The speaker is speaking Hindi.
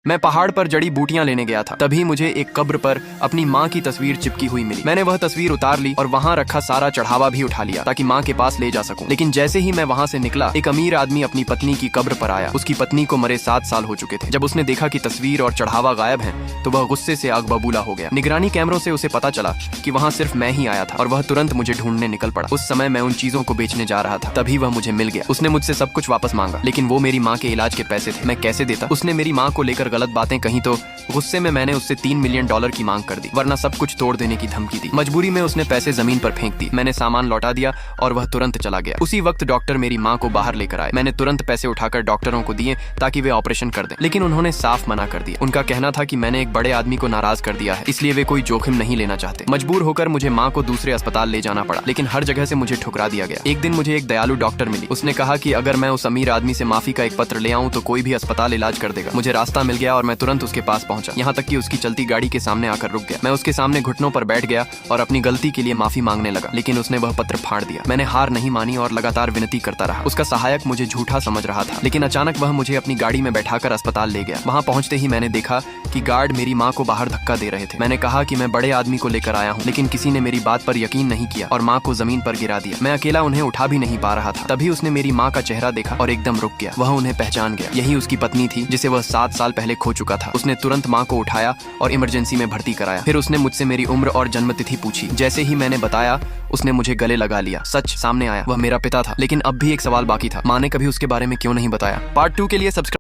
मैं पहाड़ पर जड़ी बूटियां लेने गया था, तभी मुझे एक कब्र पर अपनी माँ की तस्वीर चिपकी हुई मिली। मैंने वह तस्वीर उतार ली और वहाँ रखा सारा चढ़ावा भी उठा लिया ताकि माँ के पास ले जा सकूं। लेकिन जैसे ही मैं वहाँ से निकला, एक अमीर आदमी अपनी पत्नी की कब्र पर आया। उसकी पत्नी को मरे 7 साल हो चुके थे। जब उसने देखा कि तस्वीर और चढ़ावा गायब हैं, तो वह गुस्से से आग बबूला हो गया। निगरानी कैमरों से उसे पता चला कि वहाँ सिर्फ मैं ही आया था और वह तुरंत मुझे ढूंढने निकल पड़ा। उस समय मैं उन चीजों को बेचने जा रहा था, तभी वह मुझे मिल गया। उसने मुझसे सब कुछ वापस मांगा, लेकिन वो मेरी माँ के इलाज के पैसे थे, मैं कैसे देता। उसने मेरी माँ को लेकर गलत बातें कही तो गुस्से में मैंने उससे $3 मिलियन की मांग कर दी, वरना सब कुछ तोड़ देने की धमकी दी। मजबूरी में उसने पैसे जमीन पर फेंक दी। मैंने सामान लौटा दिया और वह तुरंत चला गया। उसी वक्त डॉक्टर मेरी माँ को बाहर लेकर आए। मैंने तुरंत पैसे उठाकर डॉक्टरों को दिए ताकि वे ऑपरेशन कर दें, लेकिन उन्होंने साफ मना कर दिया। उनका कहना था कि मैंने एक बड़े आदमी को नाराज कर दिया है, इसलिए वे कोई जोखिम नहीं लेना चाहते। मजबूर होकर मुझे माँ को दूसरे अस्पताल ले जाना पड़ा, लेकिन हर जगह से मुझे ठुकरा दिया गया। एक दिन मुझे एक दयालु डॉक्टर मिली। उसने कहा कि अगर मैं उस अमीर आदमी से माफी का एक पत्र ले आऊं तो कोई भी अस्पताल इलाज कर देगा। मुझे रास्ता मिल गया और मैं तुरंत उसके पास पहुंचा, यहाँ तक कि उसकी चलती गाड़ी के सामने आकर रुक गया। मैं उसके सामने घुटनों पर बैठ गया और अपनी गलती के लिए माफी मांगने लगा, लेकिन उसने वह पत्र फाड़ दिया। मैंने हार नहीं मानी और लगातार विनती करता रहा। उसका सहायक मुझे झूठा समझ रहा था, लेकिन अचानक वह मुझे अपनी गाड़ी में बैठाकर अस्पताल ले गया। वहाँ पहुंचते ही मैंने देखा कि गार्ड मेरी माँ को बाहर धक्का दे रहे थे। मैंने कहा कि मैं बड़े आदमी को लेकर आया हूँ, लेकिन किसी ने मेरी बात पर यकीन नहीं किया और माँ को जमीन पर गिरा दिया। मैं अकेला उन्हें उठा भी नहीं पा रहा था। तभी उसने मेरी माँ का चेहरा देखा और एकदम रुक गया। वह उन्हें पहचान गया। यही उसकी पत्नी थी जिसे वह 7 साल पहले खो चुका था। उसने तुरंत माँ को उठाया और इमरजेंसी में भर्ती कराया। फिर उसने मुझसे मेरी उम्र और जन्मतिथि पूछी। जैसे ही मैंने बताया, उसने मुझे गले लगा लिया। सच सामने आया, वह मेरा पिता था। लेकिन अब भी एक सवाल बाकी था, माँ ने कभी उसके बारे में क्यों नहीं बताया। पार्ट 2 के लिए सब्सक्राइब